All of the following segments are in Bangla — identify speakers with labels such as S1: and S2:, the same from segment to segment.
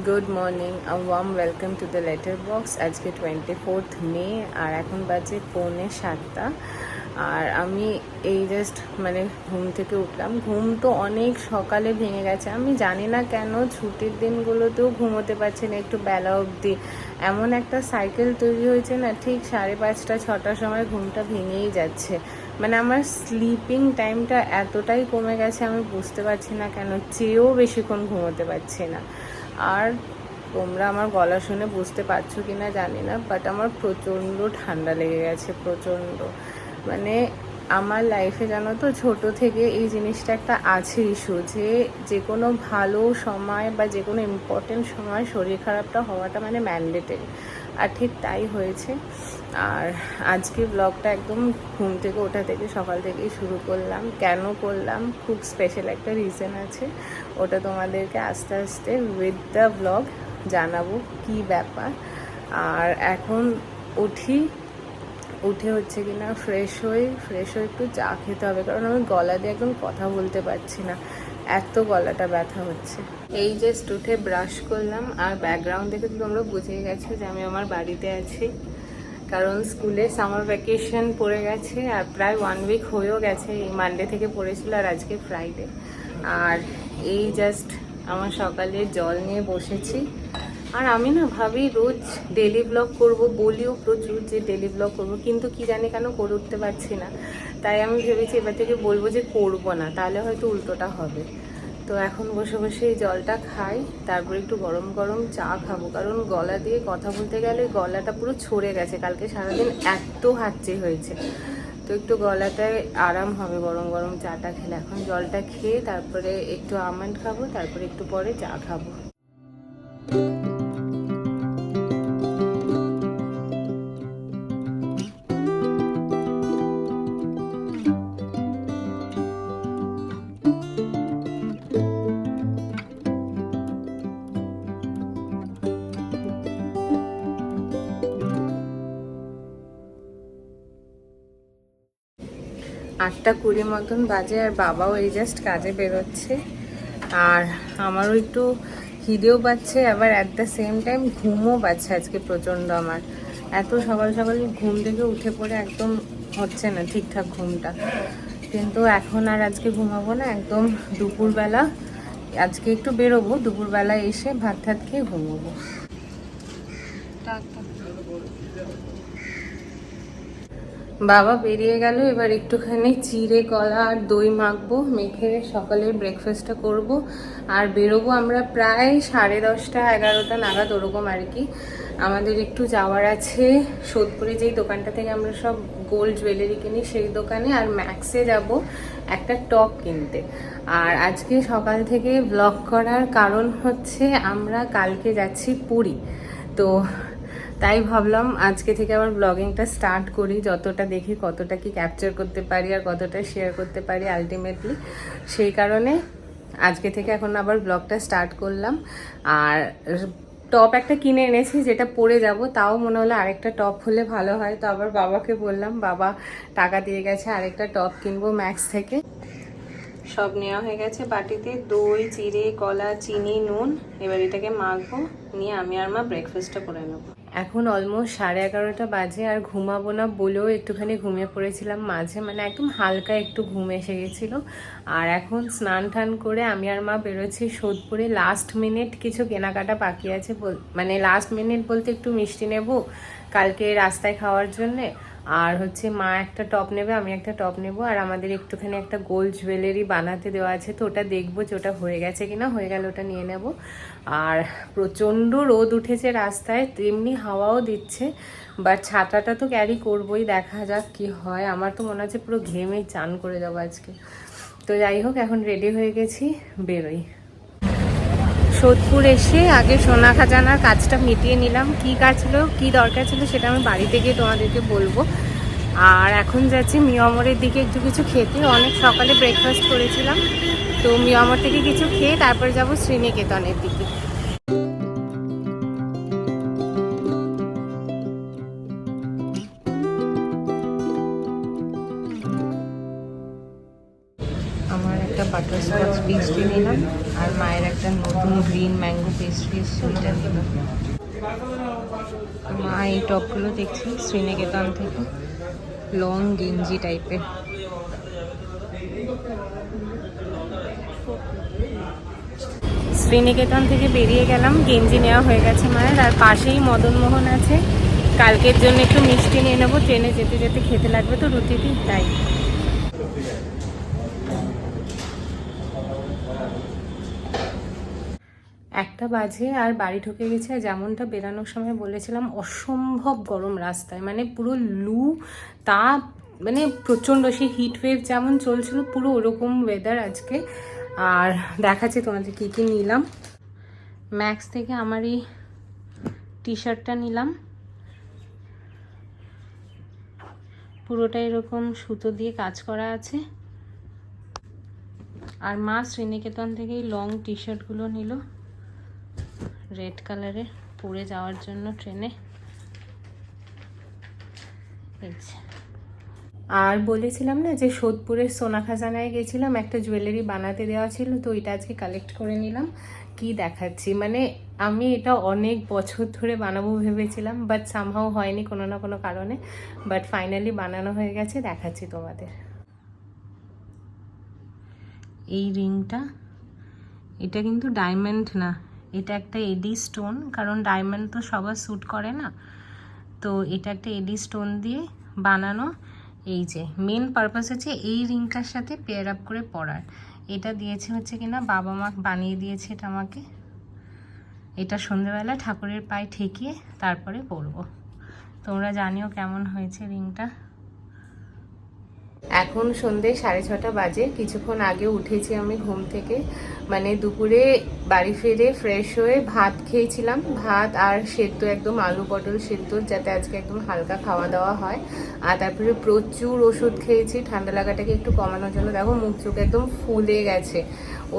S1: Good morning, a warm welcome to the letter box. আজকে 24th মে আর এখন বাজে 6:45। আর আমি এই জাস্ট ঘুম থেকে উঠলাম। ঘুম তো অনেক সকালে ভেঙে গেছে। আমি জানি না কেন ছুটির দিনগুলোতেও ঘুমোতে পারছি না একটু বেলা অবধি। এমন একটা সাইকেল তৈরি হয়েছে না, ঠিক 5:30 6টার সময় ঘুমটা ভেঙেই যাচ্ছে। আমার স্লিপিং টাইমটা এতটাই কমে গেছে, আমি বুঝতে পারছি না কেন চেয়েও বেশিক্ষণ ঘুমোতে পারছি না। আর তোমরা আমার গলা শুনে বুঝতে পারছো কি না জানি না, বাট আমার প্রচণ্ড ঠান্ডা লেগে গেছে, প্রচণ্ড। আমার লাইফে জানো তো ছোটো থেকে এই জিনিসটা একটা আছে ইস্যু, যে কোনো ভালো সময় বা যে কোনো ইম্পর্টেন্ট সময় শরীর খারাপটা হওয়াটা ম্যান্ডেটরি। আর ঠিক তাই হয়েছে। আর আজকে ব্লগটা একদম ঘুম থেকে ওঠা থেকে সকাল থেকেই শুরু করলাম। কেন করলাম, খুব স্পেশাল একটা রিজন আছে, ওটা তোমাদেরকে আস্তে আস্তে উইথ দ্য ব্লগ জানাবো কি ব্যাপার। আর এখন উঠে হচ্ছে কি না ফ্রেশ হয়ে একটু চা খেতে হবে, কারণ আমি গলা দিয়ে একদম কথা বলতে পারছি না, এত গলাটা ব্যথা হচ্ছে। এই জাস্ট উঠে ব্রাশ করলাম। আর ব্যাকগ্রাউন্ড দেখে তো তোমরা বুঝেই গেছো যে আমি আমার বাড়িতে আছি, কারণ স্কুলে সামার ভ্যাকেশন পড়ে গেছে আর প্রায় 1 উইক হয়েও গেছে। এই মানডে থেকে পড়েছিল আর আজকে ফ্রাইডে। আর এই জাস্ট আমার সকালে জল নিয়ে বসেছি। আর আমি না ভাবি রোজ ডেলি ব্লগ করব, বলিও প্রচুর যে ডেলি ব্লগ করব, কিন্তু কি জানি কেন করে উঠতে পারছি না। তাই আমি ভেবেছি এবার থেকে বলবো যে করব না, তাহলে হয়তো উল্টোটা হবে। তো এখন বসে বসে এই জলটা খাই, তারপর একটু গরম গরম চা খাবো, কারণ গলা দিয়ে কথা বলতে গেলে গলাটা পুরো ছড়ে গেছে, কালকে সারাদিন এত হাঁচি হয়েছে। তো একটু গলাটায় আরাম হবে গরম গরম চাটা খেলে। এখন জলটা খেয়ে তারপরে একটু আমন্ড খাবো, তারপরে একটু পরে চা খাবো। আটটা কুড়ি মতন বাজে আর বাবাও এই জাস্ট কাজে বেরোচ্ছে। আর আমারও একটু খিদেও পাচ্ছে, আবার অ্যাট দ্য সেম টাইম ঘুমও পাচ্ছে আজকে প্রচণ্ড। আমার এত সকাল সকাল ঘুম থেকে উঠে পড়ে একদম হচ্ছে না ঠিকঠাক ঘুমটা, কিন্তু এখন আর আজকে ঘুমাবো না, একদম দুপুরবেলা আজকে একটু বেরোবো, দুপুরবেলা এসে ভাত ঠাত খেয়ে ঘুমাবো। বাবা বেরিয়ে গেল, এবার একটুখানি চিড়ে কলা আর দই মাখবো, মেখে সকালের ব্রেকফাস্টটা করব আর বেরোবো আমরা প্রায় 10:30 11টা নাগাদ, ওরকম আর কি। আমাদের একটু যাওয়ার আছে সোদপুরে, যেই দোকানটা থেকে আমরা সব গোল্ড জুয়েলারি কিনি সেই দোকানে, আর ম্যাক্সে যাব একটা টপ কিনতে। আর আজকে সকাল থেকে ব্লগ করার কারণ হচ্ছে আমরা কালকে যাচ্ছি পুরী, তো তাই ভাবলাম আজকে থেকে আবার ব্লগিংটা স্টার্ট করি, যতটা দেখি কতটা কি ক্যাপচার করতে পারি আর কতটা শেয়ার করতে পারি আলটিমেটলি। সেই কারণে আজকে থেকে এখন আবার ব্লগটা স্টার্ট করলাম। আর টপ একটা কিনে এনেছি যেটা পরে যাব, তাও মনে হলো আরেকটা টপ হলে ভালো হয়। তো আবার বাবাকে বললাম, বাবা টাকা দিয়ে গেছে, আরেকটা টপ কিনবো ম্যাক্স থেকে। সব নেওয়া হয়ে গেছে বাটিতে, দই চিড়ে কলা চিনি নুন। এবার এটাকে মাখবো, নিয়ে আমি আর মা ব্রেকফাস্টটা করে নেবো। এখন অলমোস্ট 11:30 বাজে, আর ঘুমাবো না বলেও একটুখানি ঘুমিয়ে পড়েছিলাম মাঝে, একদম হালকা একটু ঘুম এসে গেছিলো। আর এখন স্নান টান করে আমি আর মা বেরোচ্ছি সোদপুরে। লাস্ট মিনিট কিছু কেনাকাটা বাকি আছে, লাস্ট মিনিট বলতে একটু মিষ্টি নেব কালকে রাস্তায় খাওয়ার জন্যে। আর হচ্ছে মা একটা টপ নেবে, আমি একটা টপ নেব, আর আমাদের একটুখানি একটা গোল্ড জুয়েলারি বানাতে দেওয়া আছে, তো ওটা দেখবো যে ওটা হয়ে গেছে কিনা, হয়ে গেলে ওটা নিয়ে নেব। আর প্রচণ্ড রোদ উঠেছে রাস্তায়, তেমনি হাওয়াও দিচ্ছে, বাট ছাতাটা তো ক্যারি করবোই, দেখা যাক কি হয়। আমার তো মনে হচ্ছে পুরো ঘেমে চান করে যাবো আজকে। তো যাই হোক, এখন রেডি হয়ে গেছি, বেরোই। সোদপুর এসে আগে সোনা খাজানার কাজটা মিটিয়ে নিলাম। কি কাজ ছিল, কি দরকার ছিল সেটা আমি বাড়িতে গিয়ে তোমাদেরকে বলবো। আর এখন যাচ্ছি মিয়ামরের দিকে একটু কিছু খেতে, অনেক সকালে ব্রেকফাস্ট করেছিলাম, তো মিয়ামর থেকে কিছু খেয়ে তারপর যাব শ্রীনিকেতনের দিকে। আমার একটা বাটার বাটারস্কচ পেস্ট্রি নিলাম, আর মায়ের একটা নতুন গ্রিন ম্যাঙ্গো পেস্ট্রি এসছে ওইটা নিলাম। মা এই টপগুলো দেখছি শ্রীনিকেতন থেকে, লং গেঞ্জি টাইপের। শ্রীনিকেতন থেকে বেরিয়ে গেলাম, গেঞ্জি নেওয়া হয়ে গেছে মায়ের, আর পাশেই মদনমোহন আছে। কালকের জন্য একটু মিষ্টি নিয়ে নেবো, ট্রেনে যেতে যেতে খেতে লাগবে তো রুটিটি, তাই। একটা বাজে আর বাড়ি ঢুকে গেছে। যেমনটা বেরানোর সময় বলেছিলাম, অসম্ভব গরম রাস্তায়, মানে পুরো লু তাপ, মানে প্রচণ্ড, সেই হিট ওয়েভ যেমন চলছিল পুরো ওরকম ওয়েদার আজকে। আর দেখাচ্ছি তোমাদের কী কী নিলাম। ম্যাক্স থেকে আমার এই টি শার্টটা নিলাম, পুরোটা এরকম সুতো দিয়ে কাজ করা আছে। আর মা শ্রীনিকেতন থেকে এই লং টি শার্টগুলো নিল, রেড কালারের, পরে যাওয়ার জন্য ট্রেনে। আর বলেছিলাম না যে সোদপুরের সোনা খাজানায় গেছিলাম, একটা জুয়েলারি বানাতে দেওয়া ছিল, তো ওইটা আজকে কালেক্ট করে নিলাম। কি দেখাচ্ছি, মানে আমি এটা অনেক বছর ধরে বানাবো ভেবেছিলাম, বাট সামহাও হয়নি কোনো না কোনো কারণে, বাট ফাইনালি বানানো হয়ে গেছে, দেখাচ্ছি তোমাদের। এই রিংটা, এটা কিন্তু ডায়মন্ড না, এটা একটা এডি স্টোন, কারণ ডায়মন্ড তো সবার স্যুট করে না, তো এটা একটা এডি স্টোন দিয়ে বানানো। এই যে মেন পারপাস হচ্ছে এই রিংটার সাথে পেয়ার আপ করে পরার। এটা দিয়েছে হচ্ছে কিনা বাবা মা বানিয়ে দিয়েছে এটা আমাকে। এটা সন্ধ্যেবেলা ঠাকুরের পায়ে ঠেকিয়ে তারপরে পরবো। তোমরা জানিও কেমন হয়েছে রিংটা। এখন সন্ধ্যে 6:30 বাজে, কিছুক্ষণ আগে উঠেছি আমি ঘুম থেকে, মানে দুপুরে বাড়ি ফিরে ফ্রেশ হয়ে ভাত খেয়েছিলাম, ভাত আর সেদ্ধ, একদম আলু পটল সেদ্ধ, যাতে আজকে একদম হালকা খাওয়া দাওয়া হয়। আর তারপরে প্রচুর ওষুধ খেয়েছি ঠান্ডা লাগাটাকে একটু কমানোর জন্য। দেখো মুখ চোখ একদম ফুলে গেছে,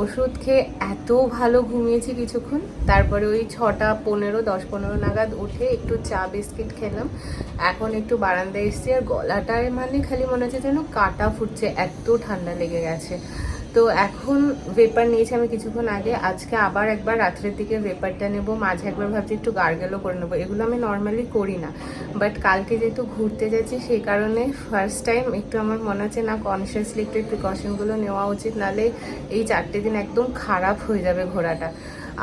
S1: ওষুধ খেয়ে এত ভালো ঘুমিয়েছি কিছুক্ষণ। তারপরে ওই 6:15, 10-15 নাগাদ উঠে একটু চা বিস্কিট খেলাম। এখন একটু বারান্দায় এসেছি, আর গলাটায় মানে খালি মনে হচ্ছে যেন কাটা ফুটছে, এত ঠান্ডা লেগে গেছে। তো এখন ভেপার নিয়েছি আমি কিছুক্ষণ আগে, আজকে আবার একবার রাত্রের দিকে ভেপারটা নেবো, মাঝে একবার ভাবছি একটু গার্গেলও করে নেবো। এগুলো আমি নর্মালি করি না, বাট কালকে যেহেতু ঘুরতে যাচ্ছি সেই কারণে ফার্স্ট টাইম একটু আমার মনে হচ্ছে না কনসিয়াসলি একটু প্রিকশনগুলো নেওয়া উচিত, নাহলে এই 4 দিন একদম খারাপ হয়ে যাবে ঘোরাটা।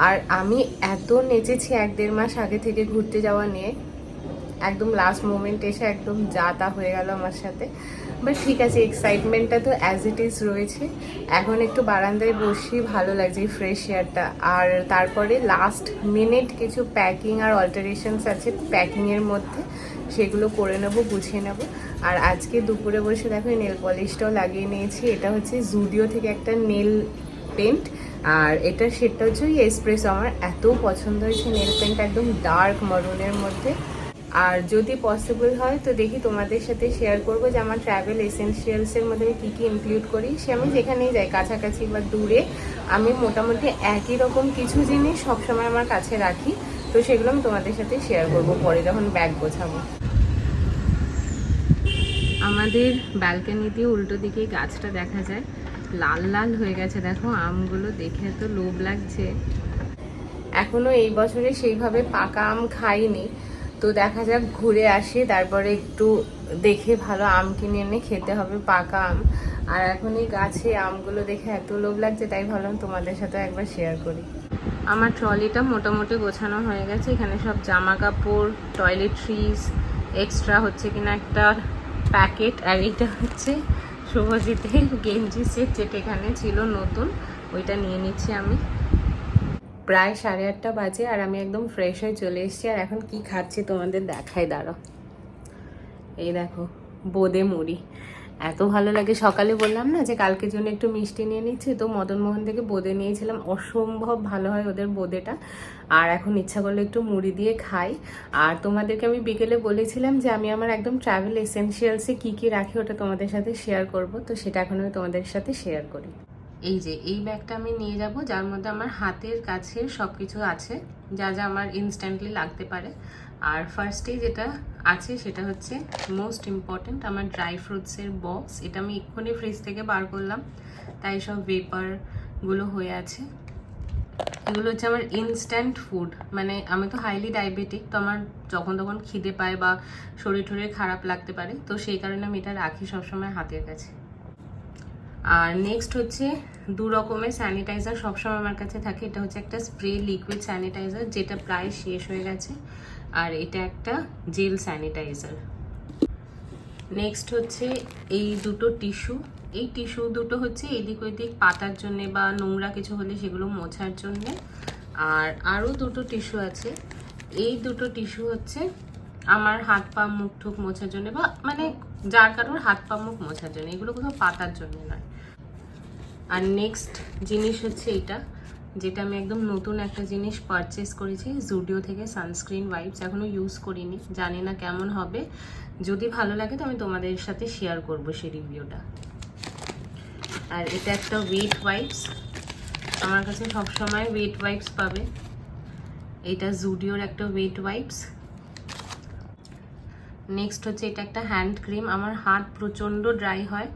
S1: আর আমি এত নেচেছি 1-1.5 মাস আগে থেকে ঘুরতে যাওয়া নিয়ে, একদম লাস্ট মোমেন্ট এসে একদম যা তা হয়ে গেল আমার সাথে। বাট ঠিক আছে, এক্সাইটমেন্টটা তো অ্যাজ ইট ইজ রয়েছে। এখন একটু বারান্দায় বসি, ভালো লাগছে এই ফ্রেশ এয়ারটা। আর তারপরে লাস্ট মিনিট কিছু প্যাকিং আর অল্টারেশনস আছে প্যাকিংয়ের মধ্যে, সেগুলো করে নেবো, গুছিয়ে নেবো। আর আজকে দুপুরে বসে দেখো নেল পলিশটাও লাগিয়ে নিয়েছি। এটা হচ্ছে জুডিও থেকে একটা নেল পেন্ট, আর এটার শেডটা হচ্ছে ওই এসপ্রেসো। আমার এত পছন্দ হয়েছে নেল পেন্ট, একদম ডার্ক মারুনের মধ্যে। আর যদি পসিবল হয় তো দেখি তোমাদের সাথে শেয়ার করবো যে আমার ট্রাভেল এসেনশিয়ালসের মধ্যে আমি কী কী ইনক্লুড করি। সে আমি যেখানেই যাই, কাছাকাছি বা দূরে, আমি মোটামুটি একই রকম কিছু জিনিস সবসময় আমার কাছে রাখি। তো সেগুলো আমি তোমাদের সাথে শেয়ার করবো পরে যখন ব্যাগ গোছাবো। আমাদের ব্যালকনি দিয়ে উল্টো দিকে গাছটা দেখা যায়, লাল লাল হয়ে গেছে দেখো, আমগুলো দেখে এত লোভ লাগছে। এখনো এই বছরে সেইভাবে পাকা আম খাইনি, তো দেখা যাক, ঘুরে আসি, তারপরে একটু দেখে ভালো আম কিনে এনে খেতে হবে, পাকা আম। আর এখন এই গাছে আমগুলো দেখে এত লোভ লাগছে, তাই ভাবলাম তোমাদের সাথে একবার শেয়ার করি। আমার ট্রলিটা মোটামুটি গোছানো হয়ে গেছে, এখানে সব জামা কাপড়, টয়লেট্রিজ, এক্সট্রা হচ্ছে কিনা একটা প্যাকেট, আর এইটা হচ্ছে শুভজিতের গেঞ্জি সেট, যেটা এখানে ছিল নতুন, ওইটা নিয়ে নিচ্ছি আমি। প্রায় 8:30 বাজে, আর আমি একদম ফ্রেশ হয়ে চলে এসেছি। আর এখন কি খাচ্ছি তোমাদের দেখাই, দাঁড়াও। এই দেখো বোঁদে মুড়ি, এত ভালো লাগে। সকালে বললাম না যে কালকের জন্য একটু মিষ্টি নিয়ে নিচ্ছি, তো মদনমোহন থেকে বোঁদে নিয়েছিলাম, অসম্ভব ভালো হয় ওদের বোঁদেটা। আর এখন ইচ্ছা করলে একটু মুড়ি দিয়ে খাই। আর তোমাদেরকে আমি বিকেলে বলেছিলাম যে আমি আমার একদম ট্রাভেল এসেনশিয়ালসে কী কী রাখি ওটা তোমাদের সাথে শেয়ার করব, তো সেটা এখন আমি তোমাদের সাথে শেয়ার করি। এই যে এই ব্যাগটা আমি নিয়ে যাব, যার মধ্যে আমার হাতের কাছে সব কিছু আছে, যা যা আমার ইনস্ট্যান্টলি লাগতে পারে। আর ফার্স্টেই যেটা আছে সেটা হচ্ছে মোস্ট ইম্পর্টেন্ট, আমার ড্রাই ফ্রুটসের বক্স। এটা আমি এক্ষুনি ফ্রিজ থেকে বার করলাম, তাই সব ভেপারগুলো হয়ে আছে। এগুলো হচ্ছে আমার ইনস্ট্যান্ট ফুড, মানে আমি তো হাইলি ডায়াবেটিক, তো আমার যখন তখন খিদে পায় বা শরীর টরীর খারাপ লাগতে পারে, তো সেই কারণে আমি এটা রাখি সবসময় হাতের কাছে। আর নেক্সট হচ্ছে 2 রকমের স্যানিটাইজার সবসময় আমার কাছে থাকে। এটা হচ্ছে একটা স্প্রে লিকুইড স্যানিটাইজার যেটা প্রায় শেষ হয়ে গেছে, আর এটা একটা জেল স্যানিটাইজার। নেক্সট হচ্ছে এই দুটো টিস্যু। এই টিস্যু দুটো হচ্ছে এদিক ওইদিক পাতার জন্যে বা নোংরা কিছু হলে সেগুলো মোছার জন্যে। আর আরও দুটো টিস্যু আছে। এই দুটো টিস্যু হচ্ছে আমার হাত পা মুখ টুক মোছার জন্য, বা মানে যার কারোর হাত পা মুখ মোছার জন্য, এগুলো কোথাও পাতার জন্য নয়। আর নেক্সট জিনিস হচ্ছে এটা, যেটা আমি একদম নতুন একটা জিনিস পারচেস করেছি জুডিও থেকে, সানস্ক্রিন ওয়াইপস। এখনও ইউজ করিনি, জানি না কেমন হবে। যদি ভালো লাগে তো আমি তোমাদের সাথে শেয়ার করবো সেই রিভিউটা। আর এটা একটা ওয়েট ওয়াইপস, আমার কাছে সবসময় ওয়েট ওয়াইপস পাবে। এটা জুডিওর একটা ওয়েট ওয়াইপস। নেক্সট হচ্ছে এটা একটা হ্যান্ড ক্রিম। আমার হাত প্রচণ্ড ড্রাই হয়,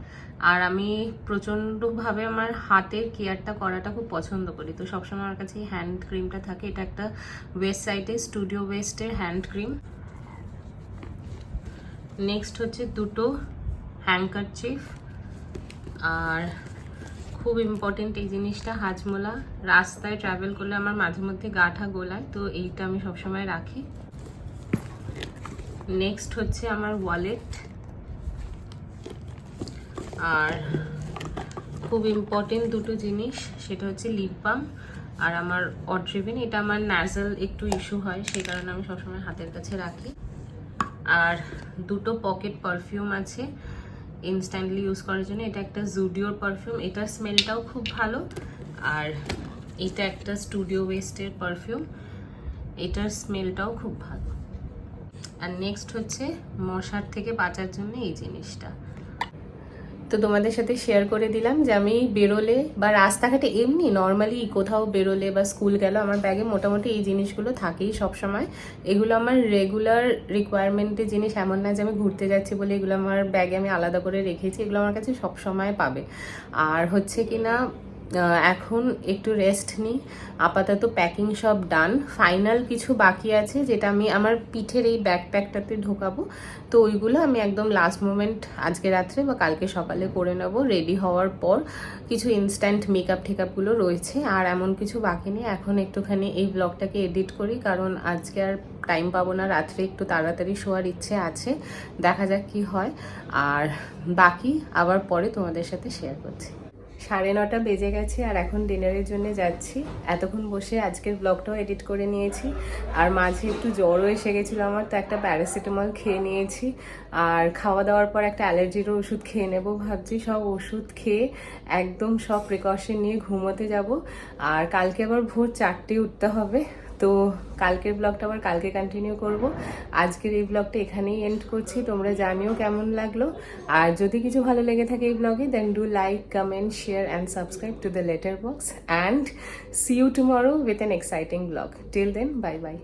S1: আর আমি প্রচণ্ডভাবে আমার হাতের কেয়ারটা করাটা খুব পছন্দ করি, তো সবসময় আমার কাছে এই হ্যান্ড ক্রিমটা থাকে। এটা একটা ওয়েস্ট সাইডে স্টুডিও ওয়েস্টের হ্যান্ড ক্রিম। নেক্সট হচ্ছে দুটো হ্যাঙ্কারচিফ। আর খুব ইম্পর্টেন্ট এই জিনিসটা, হাজমোলা। রাস্তায় ট্রাভেল করলে আমার মাঝে মধ্যে গাঁঠা গোলায়, তো এইটা আমি সবসময় রাখি। নেক্সট হচ্ছে আমার ওয়ালেট। আর খুব ইম্পর্টেন্ট দুটো জিনিস, সেটা হচ্ছে লিপ বাম আর আমার অড্রিভিন। এটা আমার ন্যাজাল একটু ইস্যু হয়, সেই কারণে আমি সবসময় হাতের কাছে রাখি। আর দুটো পকেট পারফিউম আছে ইনস্ট্যান্টলি ইউজ করার জন্য। এটা একটা জুডিওর পারফিউম, এটার স্মেলটাও খুব ভালো। আর এটা একটা স্টুডিও ওয়েস্টের পারফিউম, এটার স্মেলটাও খুব ভালো। আর নেক্সট হচ্ছে মশার থেকে বাঁচার জন্য এই জিনিসটা। তো তোমাদের সাথে শেয়ার করে দিলাম যে আমি বেরোলে বা রাস্তাঘাটে এমনি নর্মালি কোথাও বেরোলে বা স্কুল গেল, আমার ব্যাগে মোটামুটি এই জিনিসগুলো থাকেই সবসময়। এগুলো আমার রেগুলার রিকোয়ারমেন্টের জিনিস, এমন না যে আমি ঘুরতে যাচ্ছি বলে এগুলো আমার ব্যাগে আমি আলাদা করে রেখেছি। এগুলো আমার কাছে সবসময় পাবে। আর হচ্ছে কি না, এখন একটু রেস্ট নিই, আপাতত প্যাকিং সব ডান। ফাইনাল কিছু বাকি আছে যেটা আমি আমার পিঠের এই ব্যাকপ্যাকটাতে ঢোকাবো, তো ওইগুলো আমি একদম লাস্ট মোমেন্ট আজকে রাত্রে বা কালকে সকালে করে নেব রেডি হওয়ার পর। কিছু ইনস্ট্যান্ট মেকআপ ঠেকআপগুলো রয়েছে, আর এমন কিছু বাকি নেই। এখন একটুখানি এই ব্লগটাকে এডিট করি, কারণ আজকে আর টাইম পাবো না, রাত্রে একটু তাড়াতাড়ি শোয়ার ইচ্ছে আছে, দেখা যাক কি হয়। আর বাকি আবার পরে তোমাদের সাথে শেয়ার করছি। 9:30 বেজে গেছে আর এখন ডিনারের জন্য যাচ্ছি। এতক্ষণ বসে আজকের ব্লগটাও এডিট করে নিয়েছি, আর মাঝে একটু জ্বরও এসে গেছিলো আমার, তো একটা প্যারাসিটামল খেয়ে নিয়েছি। আর খাওয়া দাওয়ার পর একটা অ্যালার্জিরও ওষুধ খেয়ে নেবো ভাবছি। সব ওষুধ খেয়ে একদম সব প্রিকশন নিয়ে ঘুমোতে যাব। আর কালকে আবার ভোর 4টে উঠতে হবে, তো কালকের ব্লগটা আবার কালকে কন্টিনিউ করব। আজকের এই ব্লগটা এখানেই এন্ড করছি। তোমরা জানিও কেমন লাগলো, আর যদি কিছু ভালো লেগে থাকে এই ব্লগে, then do like, comment, share and subscribe to the letter box, and see you tomorrow with an exciting blog. Till then, bye by.